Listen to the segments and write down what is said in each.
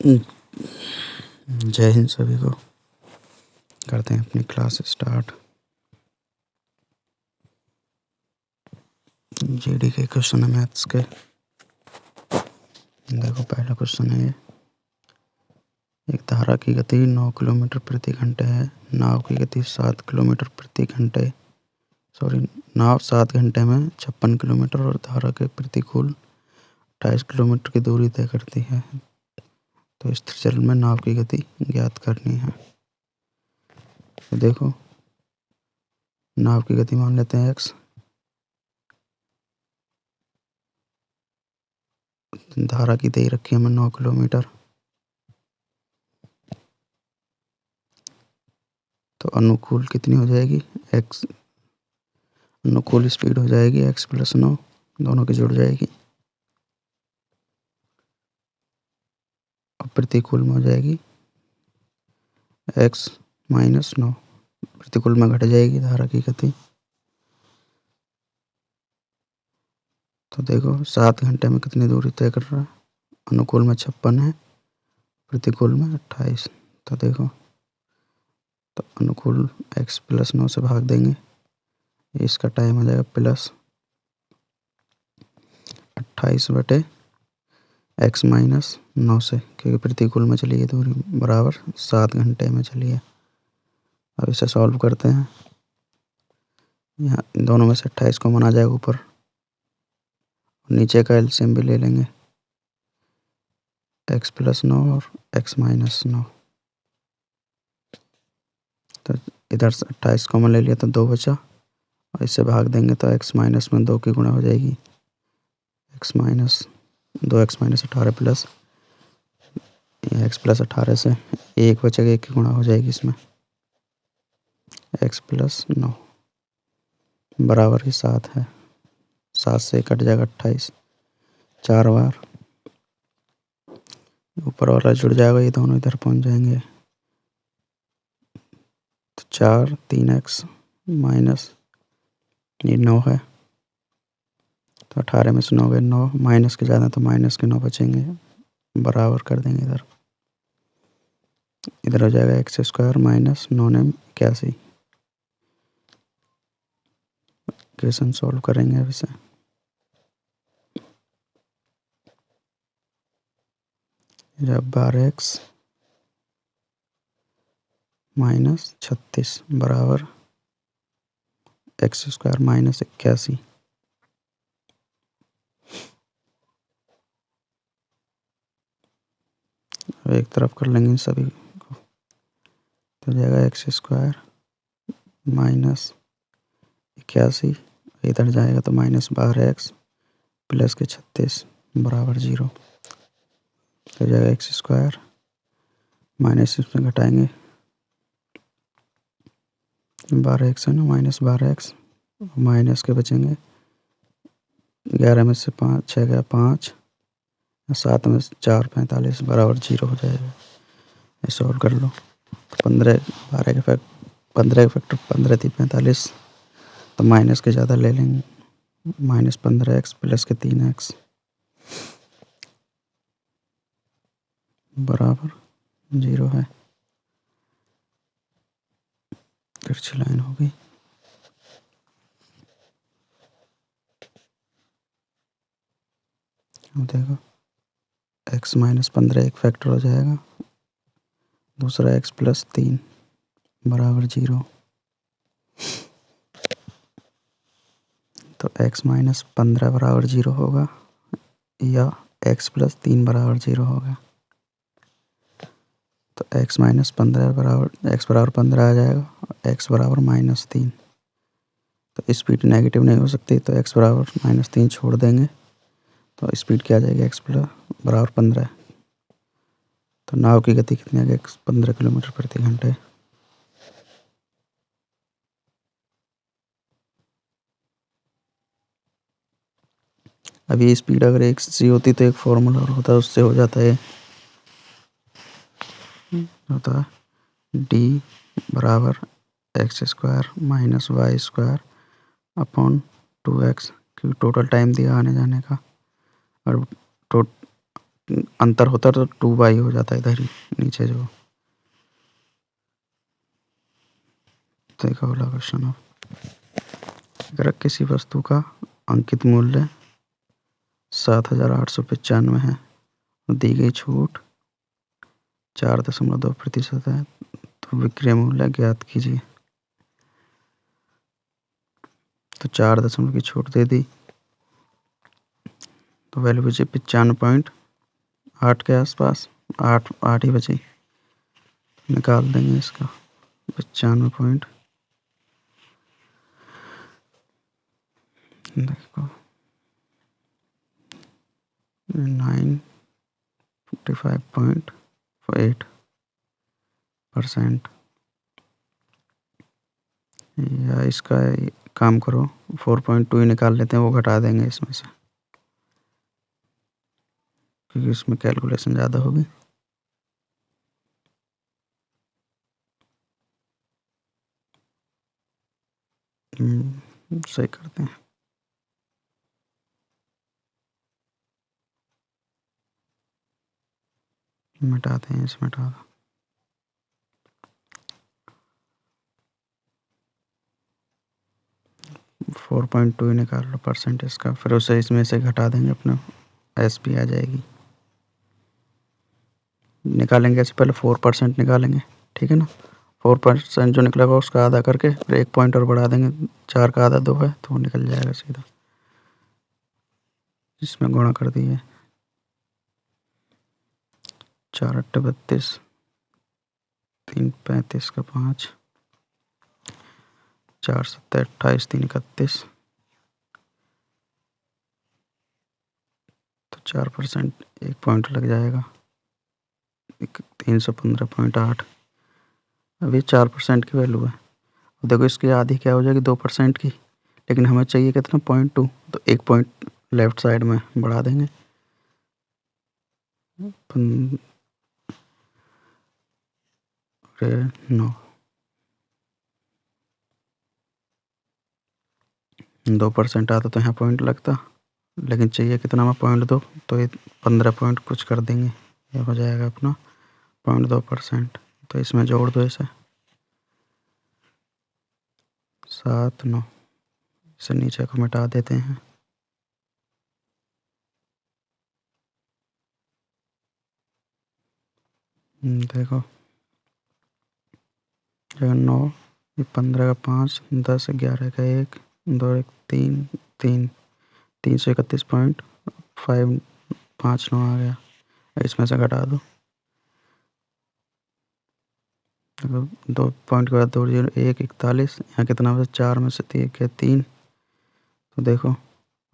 जय हिंद सभी को। करते हैं अपनी क्लास स्टार्ट। जीडी के क्वेश्चन है मैथ्स के। देखो पहला क्वेश्चन है ये। एक धारा की गति 9 किलोमीटर प्रति घंटे है। नाव की गति 7 किलोमीटर प्रति घंटे नाव 7 घंटे में 56 किलोमीटर और धारा के प्रतिकूल 28 किलोमीटर की दूरी तय करती है। तो स्थिर चल में नाव की गति ज्ञात करनी है। तो देखो नाव की गति मान लेते हैं x, धारा की दे रखी है हमें 9 किलोमीटर। तो अनुकूल कितनी हो जाएगी x, अनुकूल स्पीड हो जाएगी x + 9, दोनों की जुड़ जाएगी। और प्रतिकूल में हो जाएगी x - 9, प्रतिकूल में घट जाएगी धारा की गति। तो देखो 7 घंटे में कितनी दूरी तय कर रहा है। अनुकूल में 56 है, प्रतिकूल में 28। तो देखो तो अनुकूल x + 9 से भाग देंगे, इसका टाइम हो जाएगा +28/x - 9 से, क्योंकि प्रतिकूल में चली है दूरी, बराबर 7 घंटे में चली है। अब इसे सॉल्व करते हैं। यहाँ दोनों में से 28 कॉमन आ जाएगा ऊपर, नीचे का एलसीएम भी ले लेंगे, x + 9 और x - 9। तो इधर से 28 कॉमन ले लिया तो 2 बचा, और इससे भाग देंगे तो x - में 2 की गुणा हो जाएगी, x - 2x - 18 प्लस x + 18 से 1 बचेगा, 1 की गुणा हो जाएगी इसमें, x + 9 बराबर ही 7 है। 7 से कट जाएगा 28, 4 बार ऊपर वाला जुड़ जाएगा, ये दोनों इधर पहुंच जाएंगे। तो 4 3x माइनस ये 9 है, तो 18 में से 9 गए 9, माइनस के ज़्यादा तो माइनस के 9 बचेंगे, बराबर कर देंगे इधर। इधर हो जाएगा x² - 9 ने 81। क्वेश्चन सॉल्व करेंगे अब इसे। जब 12x - 36 बराबर x² - 81। एक तरफ कर लेंगे सभी को, तो जाएगा x² - 81, इधर जाएगा तो -12x + 36 बराबर 0। तो जाएगा x², माइनस इसमें घटाएंगे 12x है ना, -12x, माइनस के बचेंगे 11 में से 5 6 गया 5, 7 में से 4 45 बराबर 0 हो जाएगा। ये सॉल्व कर लो। 15 12 के फैक्टर 15 के फैक्टर 15 थी 45, तो माइनस के ज़्यादा ले लेंगे, -15x + 3x बराबर 0 है। तिरछी लाइन हो गई। अब देखो x - 15 एक फैक्टर हो जाएगा, दूसरा x + 3 बराबर 0। तो x - 15 बराबर 0 होगा, या x + 3 बराबर 0 होगा। तो x - 15 बराबर x बराबर 15 आ जाएगा, और x बराबर -3। तो स्पीड नेगेटिव नहीं हो सकती, तो x बराबर -3 छोड़ देंगे, तो स्पीड क्या आ जाएगी, x बराबर 15। तो नाव की गति कितनी आ गई, 15 किलोमीटर प्रति घंटे। अब ये स्पीड अगर 1 सी होती तो एक फॉर्मूला और होता, उससे हो जाता है, होता d बराबर x² - y² / 2x, क्योंकि टोटल टाइम दिया आने जाने का, और अंतर होता तो 2/, हो जाता इधर ही नीचे जो। देखो अगला क्वेश्चन है, अगर किसी वस्तु का अंकित मूल्य 7,895 है, दी गई छूट 4.2% है, तो विक्रय मूल्य ज्ञात कीजिए। तो 4 की छूट दे दी तो वैल्यू बची 95.8 के आसपास, 8 ही बची। निकाल देंगे इसका 95 देखो 955.8%। या इसका काम करो 4.2 ही निकाल लेते हैं, वो घटा देंगे इसमें से क्योंकि इसमें कैलकुलेशन ज़्यादा होगी। सही करते हैं, मिटाते हैं, इसमें मिटा दो। 4.2 निकाल लो परसेंटेज का, फिर उसे इसमें से घटा देंगे, अपना SP आ जाएगी। निकालेंगे इससे पहले 4% निकालेंगे, ठीक है ना। 4% जो निकलेगा उसका आधा करके फिर 1 पॉइंट और बढ़ा देंगे, 4 का आधा 2 है तो वो निकल जाएगा सीधा। इसमें गुणा कर दिए 4 8 32, 3 35 का 5, 4 7 28, 3 31, तो 4% 1 पॉइंट लग जाएगा 315.8। अभी 4% की वैल्यू है। देखो इसकी आधी क्या हो जाएगी 2% की, लेकिन हमें चाहिए कितना 0.2, तो 1 पॉइंट लेफ्ट साइड में बढ़ा देंगे। 9 2% आता तो यहाँ पॉइंट लगता, लेकिन चाहिए कितना में 0.2, तो ये 15 पॉइंट कुछ कर देंगे, ये हो जाएगा अपना 0.2%। तो इसमें जोड़ दो इसे 7 9, इसे नीचे को मिटा देते हैं। देखो 9, ये 15 का 5, 10 11 का 1, 2 1 3 3, 331.559 आ गया। इसमें से घटा दो, देखो 2 पॉइंट के बाद 2 0 1 41, यहाँ कितना बचा 4 में से 3, तो देखो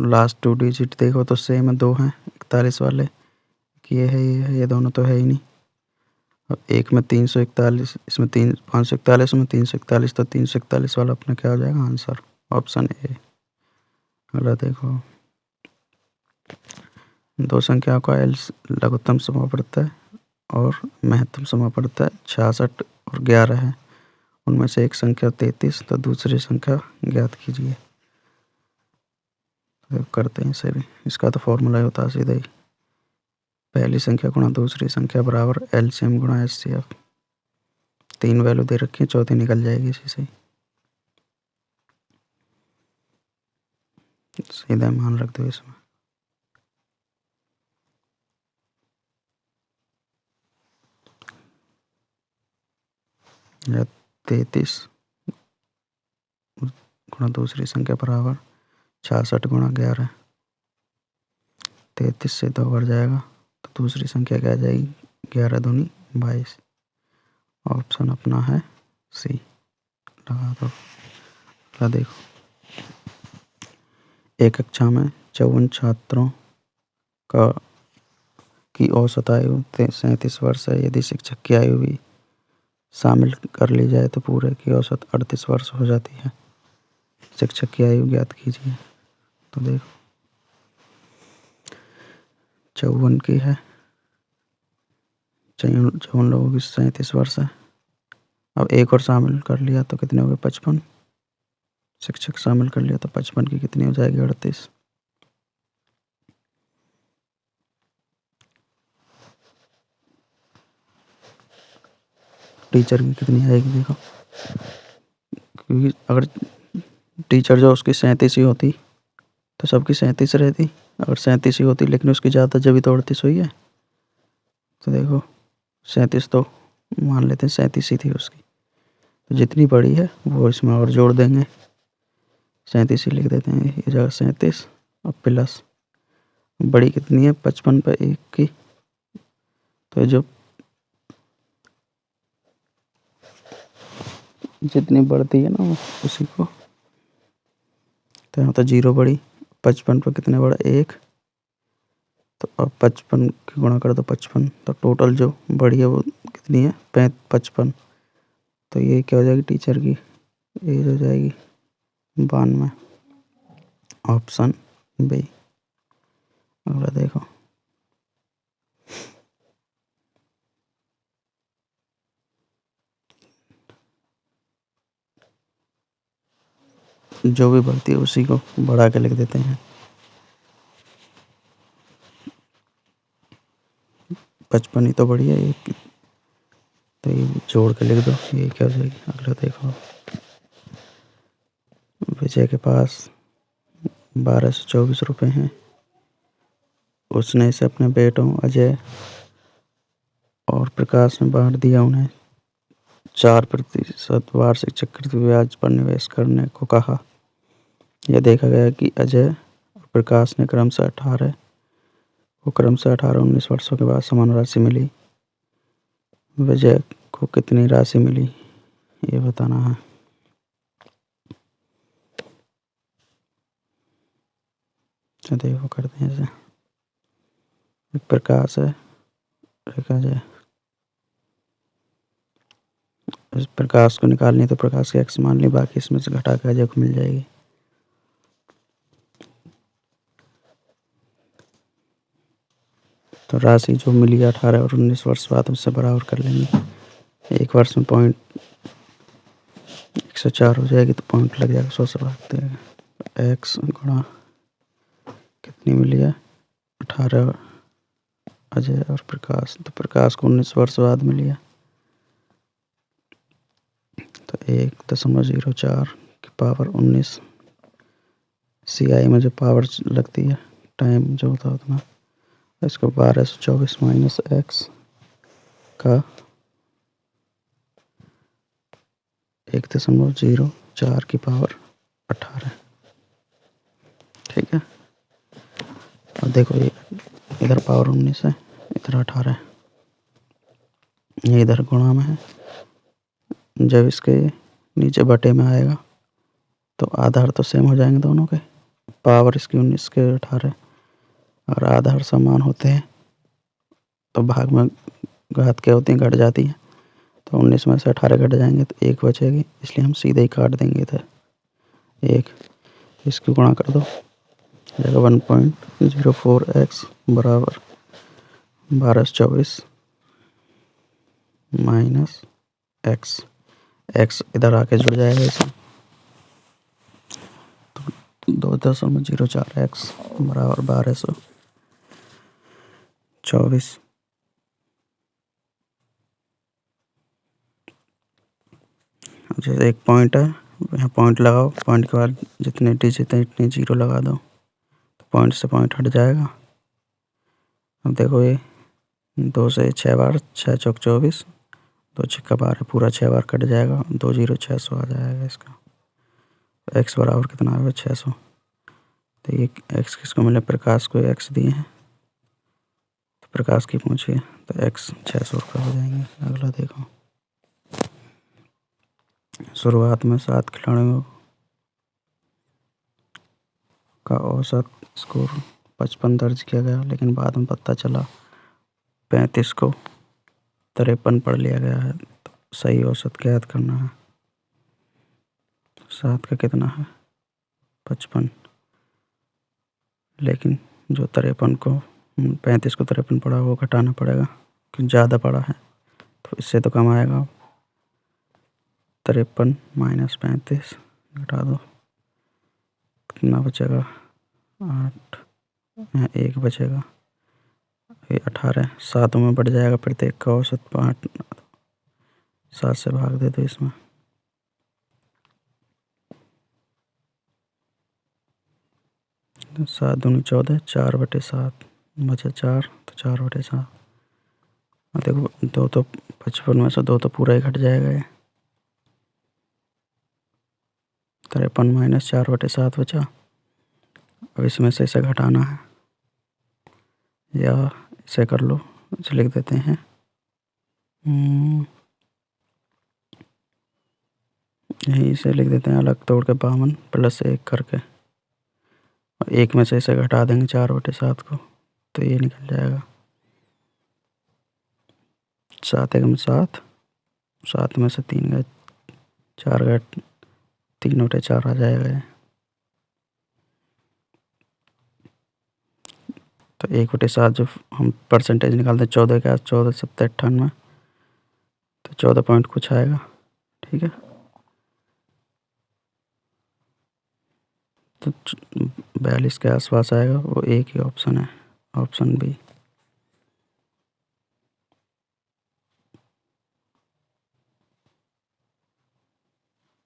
लास्ट 2 डिजिट देखो तो सेम है, 2 हैं 41 वाले, कि ये है ये है, ये दोनों तो है ही नहीं। अब एक में 341, इसमें 541 में 341, तो 341 वाला अपना क्या हो जाएगा आंसर, ऑप्शन ए। अगला देखो, दो संख्याओं का लघुत्तम समापवर्त है और महत्तम समापवर्त 66 और 11 है, उनमें से एक संख्या 33, तो दूसरी संख्या ज्ञात कीजिए। तो करते हैं इसे भी, इसका तो फॉर्मूला ही होता है सीधा ही, पहली संख्या गुणा दूसरी संख्या बराबर LCM गुणा HCF। 3 वैल्यू दे रखी है, चौथी निकल जाएगी इसी से, सीधा मान रख दो इसमें। या 33 गुणा दूसरी संख्या बराबर 66 गुणा 11, 33 से 2 बढ़ जाएगा, तो दूसरी संख्या क्या आ जाएगी 11 दूनी 22। ऑप्शन अपना है सी, लगा दो। क्या देखो, एक कक्षा में 54 छात्रों का की औसत आयु 37 वर्ष है। यदि शिक्षक की आयु भी शामिल कर ली जाए तो पूरे की औसत 38 वर्ष हो जाती है। शिक्षक की आयु ज्ञात कीजिए। तो देखो 54 की है, 54 लोगों की 37 वर्ष है। अब एक और शामिल कर लिया तो कितने हो गए 55, शिक्षक शामिल कर लिया तो 55 की कितनी हो जाएगी 38। टीचर की कितनी आएगी देखो, क्योंकि अगर टीचर जो उसकी 37 ही होती तो सबकी 37 रहती। अगर 37 ही होती लेकिन उसकी ज़्यादा जब भी तो 38 हुई है, तो देखो 37 तो मान लेते हैं 37 ही थी उसकी, तो जितनी बड़ी है वो इसमें और जोड़ देंगे, 37 ही लिख देते हैं ये जगह 37 और प्लस बड़ी कितनी है 55 पे 1 की, तो जो जितनी बढ़ती है ना उसी को, तो यहाँ तो 0 बड़ी, 55 पे कितने बड़ा 1, तो अब 55 की गुणा कर दो 55, तो टोटल जो बड़ी है वो कितनी है 55, तो ये क्या हो जाएगी टीचर की एज हो जाएगी 92, ऑप्शन बी। अगला देखो, जो भी बढ़ती है उसी को बढ़ा के लिख देते हैं, 55 ही तो बड़ी है एक, तो ये जोड़ के लिख दो, ये क्या हो जाएगी। अगला देखो, विजय के पास 1224 रुपये हैं, उसने इसे अपने बेटों अजय और प्रकाश ने बांट दिया, उन्हें 4% वार्षिक चक्रवृद्धि ब्याज पर निवेश करने को कहा। यह देखा गया कि अजय और प्रकाश ने क्रमशः 18-19 वर्षों के बाद समान राशि मिली। विजय को कितनी राशि मिली ये बताना है। तो देखो करते हैं इसे, एक प्रकाश है एक अजय, इस प्रकाश को निकालनी तो प्रकाश की एक्स मान ली, बाकी इसमें से घटा के अजय को मिल जाएगी। तो राशि जो मिली 18 और 19 वर्ष बाद उससे बराबर कर लेंगे। एक वर्ष में 104 हो जाएगी, तो पॉइंट लग जाएगा 100 से भागते हैं। एक्स गुणा कितनी मिली है 18 अजय और प्रकाश, तो प्रकाश को 19 वर्ष बाद मिली है, तो 1.04 की पावर 19, CI में जो पावर लगती है टाइम जो होता है उतना, इसको 1224 माइनस एक्स का 1.04 की पावर 18, ठीक है। और देखो ये इधर पावर 19 है, इधर 18 है, ये इधर गुणा में है, जब इसके नीचे बटे में आएगा तो आधार तो सेम हो जाएंगे दोनों के, पावर इसकी 19 के 18 और आधार समान होते हैं तो भाग में घात क्या होती है घट जाती है, तो 19 में से 18 घट जाएंगे तो 1 बचेगी, इसलिए हम सीधे ही काट देंगे इधर 1, इसकी गुणा कर दो जाएगा 1.04x बराबर 1224 माइनस एक्स, एक्स इधर आके जुड़ जाएगा इसमें, तो 2.04x बराबर 1224। जैसे एक पॉइंट है यहाँ पॉइंट लगाओ, पॉइंट के बाद जितने डिजिट हैं इतने 0 लगा दो, तो पॉइंट से पॉइंट हट जाएगा। अब देखो ये 2 से 6 बार 6 चौक 24, 2 छक्का 12 पूरा 6 बार कट जाएगा, 2 0 600 आ जाएगा इसका। एक्स बराबर कितना आएगा 600, तो ये एक्स किसको मिले प्रकाश को एक्स दिए हैं, तो प्रकाश की पूछिए तो एक्स 600 रुपये हो जाएंगे। अगला देखो, शुरुआत में 7 खिलाड़ियों का औसत स्कोर 55 दर्ज किया गया, लेकिन बाद में पता चला 35 को 53 पढ़ लिया गया है, तो सही औसत ज्ञात करना है। 7 का कितना है 55, लेकिन जो 53 को 35 को 53 पढ़ा वो घटाना पड़ेगा क्योंकि ज़्यादा पड़ा है, तो इससे तो कम आएगा। 53 माइनस 35 घटा दो कितना बचेगा 8, यहाँ 1 बचेगा, ये 18 7 में बढ़ जाएगा, प्रत्येक का औसत 5 7 से भाग दे दो इसमें। 7 दूनी 14, 4/7 बचे 4, तो 4/7। और देखो 2 तो 55 में से 2 तो पूरा ही घट जाएगा ये। 53 माइनस 4/7 बचा। अब इसमें से इसे घटाना है, या इसे कर लो, इसे लिख देते हैं यहीं इसे लिख देते हैं अलग तोड़ के 52 प्लस 1 करके, और 1 में से इसे घटा देंगे 4/7 को, तो ये निकल जाएगा 7 एकम 7, 7 में से 3 गए 4 गए, 3/4 आ जाएगा ये। तो 1/7 जो हम परसेंटेज निकालते हैं 14 का, 14 7 98, तो 14 पॉइंट कुछ आएगा। ठीक है, तो 42 के आसपास आएगा, वो एक ही ऑप्शन है, ऑप्शन बी।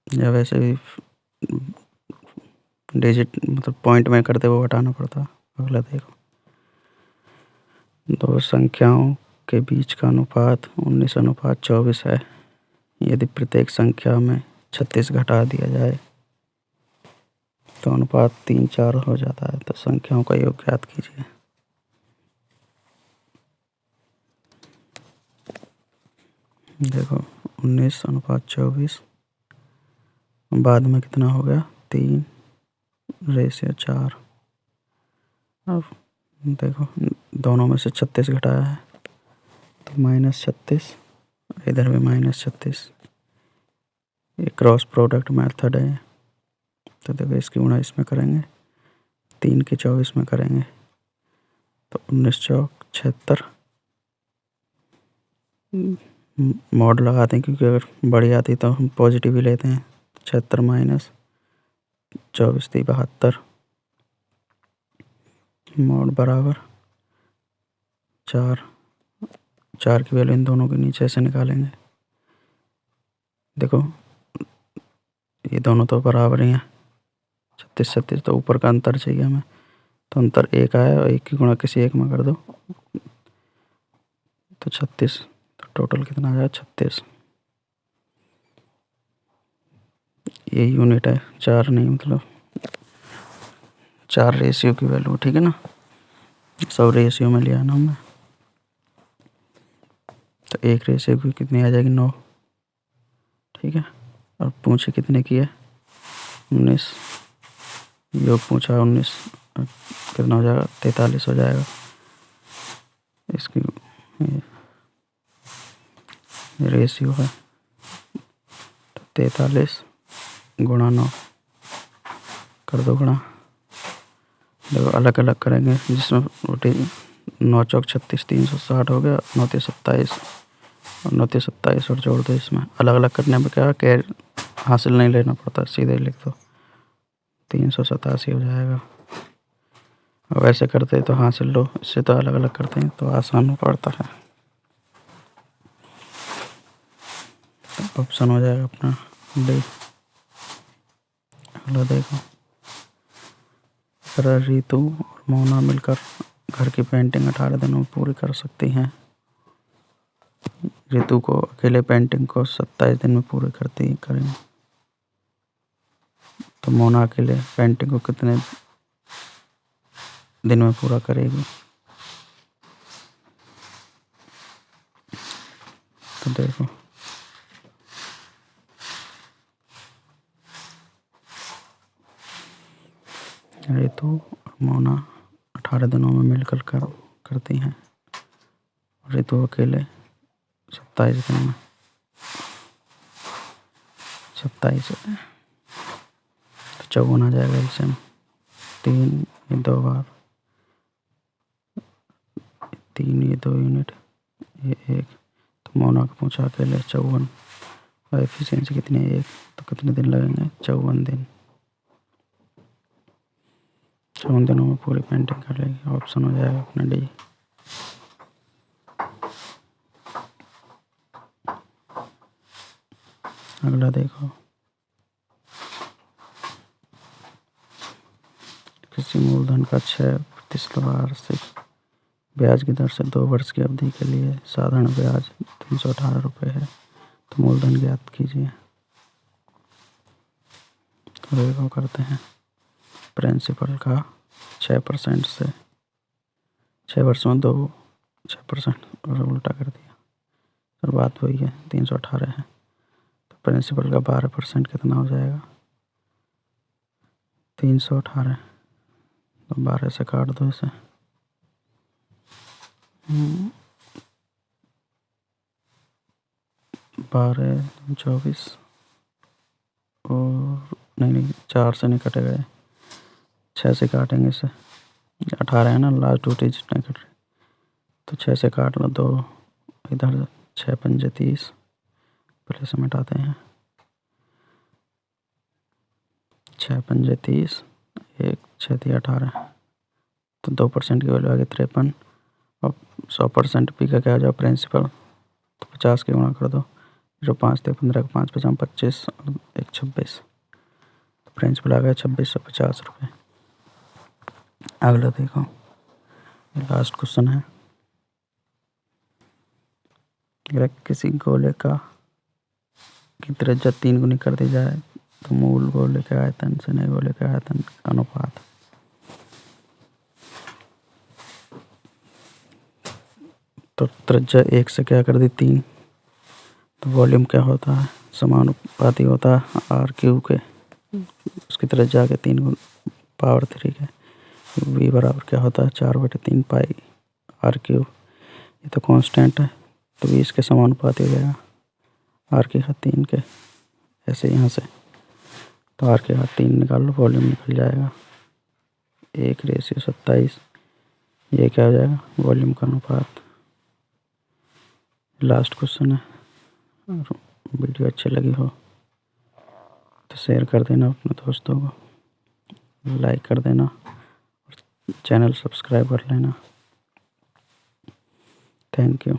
या वैसे भी डिजिट मतलब पॉइंट में करते वो हटाना पड़ता। अगला देखो, दो संख्याओं के बीच का अनुपात 19:24 है। यदि प्रत्येक संख्या में 36 घटा दिया जाए तो अनुपात 3:4 हो जाता है। तो संख्याओं का योग ज्ञात कीजिए। देखो 19:24 बाद में कितना हो गया, 3/4। अब देखो दोनों में से 36 घटाया है, तो -36, इधर भी -36। ये क्रॉस प्रोडक्ट मेथड है। तो देखो इसकी गुणा इसमें करेंगे, 3 की 24 में करेंगे, तो 19 चौक 76। मॉड लगाते हैं क्योंकि अगर बड़ी आती तो हम पॉजिटिव ही लेते हैं। 76 माइनस 24 थी 72, मॉड बराबर 4। 4 की वैल्यू इन दोनों के नीचे से निकालेंगे। देखो ये दोनों तो बराबर ही हैं, 36 36, तो ऊपर का अंतर चाहिए हमें, तो अंतर 1 आया और 1 की गुणा किसी एक में कर दो तो 36। तो टोटल कितना आ जाएगा, 36। ये यूनिट है, 4 नहीं, मतलब 4 रेशियो की वैल्यू। ठीक है ना, सब रेशियो में लिया ना हमने। तो 1 रेशियो की कितनी आ जाएगी, 9। ठीक है, और पूछे कितने की है, 19। योग पूछा 19, कितना हो जाएगा, 43 हो जाएगा। इसकी रेशियो है, तो 43 गुणा 9 कर दो गुणा। देखो अलग अलग करेंगे, जिसमें 9 चौक 36, 360 हो गया, 9 3 27, और 9 3 27 और जोड़ दो इसमें। अलग अलग करने में क्या कैर हासिल नहीं लेना पड़ता, सीधे लिख दो, 387 हो जाएगा। और वैसे करते तो हासिल लो, इससे तो अलग अलग करते हैं तो आसान पड़ता है। तो ऑप्शन हो जाएगा अपना डी। अगला देखो, अगर रितु और मोना मिलकर घर की पेंटिंग 18 दिनों में पूरी कर सकती हैं। रितु को अकेले पेंटिंग को 27 दिन में पूरी करेंगे, तो मोना अकेले पेंटिंग को कितने दिन में पूरा करेगी। तो देखो रितु और मोना 18 दिनों में मिलकर करती हैं, रितु अकेले 27 दिन में। 27 तो 54 आ जाएगा एलसीएम। 3 ये 2 बार, 3 ये 2 यूनिट, ये 1। तो मोना को पूछा अकेले 54, और एफिशिएंसी कितनी है 1, तो कितने दिन लगेंगे, 54 दिन। 54 दिनों में पूरी पेंटिंग कर लेगी। ऑप्शन हो जाएगा अपना डी। अगला देखो, किसी मूलधन का 6% वार्षिक ब्याज की दर से 2 वर्ष की अवधि के लिए साधारण ब्याज 318 रुपये है, तो मूलधन ज्ञात कीजिए। तो देखो करते हैं, प्रिंसिपल का 6% से 6 वर्षों में 6% और उल्टा कर दिया, और बात वही है, 318 है। तो प्रिंसिपल का 12% कितना हो जाएगा, 318। तो 12 से काट दो इसे, 12 24 और नहीं 4 से नहीं कटेगा, 6 से काटेंगे इसे, 18 है ना, लास्ट 2 डिजिट नहीं कट रही, तो 6 से काट लो, 2 इधर, 6 पंजे 30, पहले से मिटाते हैं, 6 पंजे 30, 1 6 3 18, तो 2% की वैल्यू आ गई 53, और 100% पी का क्या आ जाओ प्रिंसिपल, तो 50 के गुणा कर दो, 0 5 थे 15 का 5 50 25 और 1 26, तो प्रिंसिपल आ गया 2650 रुपये। अगला देखो, लास्ट क्वेश्चन है, किसी गोले की त्रिज्या 3 गुनी कर दी जाए तो मूल गोले के आयतन से नए गोले के आयतन का अनुपात। तो त्रिज्या 1 से क्या कर दी 3, तो वॉल्यूम क्या होता है, समानुपाती होता है R³ के, उसकी त्रिज्या के 3 पावर 3 के। V बराबर क्या होता है 4/3 पाई R³, ये तो कांस्टेंट है, तो 20 के समानुपाती हो जाएगा, R के घात 3 के, ऐसे यहाँ से, तो R के घात 3 निकाल लो, वॉल्यूम निकल जाएगा 1/27। ये क्या हो जाएगा, वॉल्यूम का अनुपात। लास्ट क्वेश्चन है, और वीडियो अच्छी लगी हो तो शेयर कर देना अपने दोस्तों को, लाइक कर देना, और चैनल सब्सक्राइब कर लेना। Thank you.